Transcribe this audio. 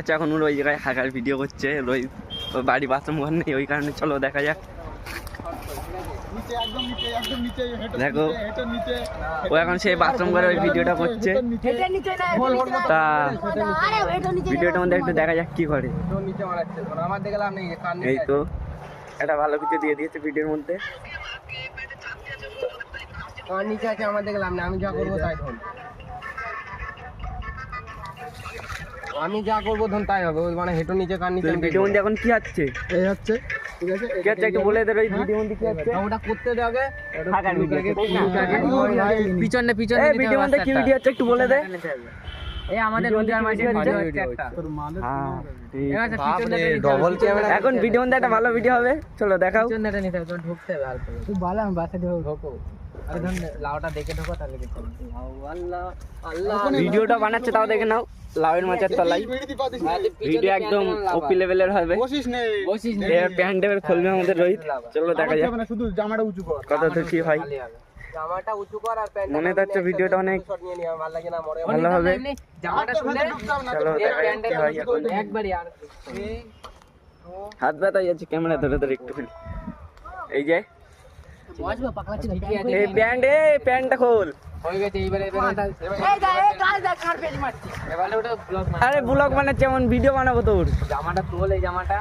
আচ্ছা এখন ওই জায়গায় হাঁকার ভিডিও করছে রোহিত, ওই বাড়ি বাথরুম ঘর নেই ওই কারণে, চলো দেখা যাক। দেখো ও এখন সেই বাথরুম ঘরে ওই ভিডিওটা করছে, তা ভিডিওটার মধ্যে একটু দেখা যাক কি করে। এই তো একটা ভালো কিছু দিয়ে দিয়েছে ভিডিওর মধ্যে। নিচে আছে আমার দেখলাম না, আমি যা করবো তাই ধন, আমি যা করবো ধন তাই হবে। ওই মানে হেঁটো নিচে কার নিচে ভিডিও মধ্যে এখন কি হচ্ছে, এই হচ্ছে ঠিক আছে, কি হচ্ছে একটু বলে দে। ওই ভিডিও মধ্যে কি হচ্ছে, ওটা করতে দেবে পিছনে পিছনে এই ভিডিও মধ্যে কি ভিডিও হচ্ছে একটু বলে দে। এই আমাদের রোজার মাঝে ভিডিও হচ্ছে একটা। ডবল ক্যামেরা এখন ভিডিও মধ্যে একটা ভালো ভিডিও হবে, চলো দেখাও। পিছনেটা নিতে হবে, তোমার ঢুকতে হবে অল্প। তুই বল আমি বাসে ঢোকো। আরে ধর লাউটা দেখে ঢোকো তাহলে দেখতে হবে। আল্লাহ আল্লাহ, ভিডিওটা বানাচ্ছে তাও দেখে নাও, লাউয়ের মাচার তলায় ভিডিও একদম ওপি লেভেলের হবে। বসিস নে এর প্যান্ট টেবিল খুলবে আমাদের রোহিত, চলো দেখা যাক শুধু জামাটা উঁচু কর, কত দূর কি হয়। জামাটা উঁচু কর আর প্যান্টটা মনে তো হচ্ছে ভিডিওটা অনেক শট নিয়ে নি, আমার ভালো লাগে না, মরে ভালো হবে, জামাটা খুলে চলো দেখা যাক কি হয় এখন। একবারই আর হাত ব্যথা যাচ্ছে ক্যামেরা ধরে ধরে একটুখানি। এই যে বসবো পাকলা ছিল এই প্যান্ট, এই প্যান্টটা খোল। হয়ে গেছে। এইবারে এবারে ওটা ব্লগ আরে ব্লগ বানাচ্ছে এমন ভিডিও বানাবো তোর। জামাটা তোল, এই জামাটা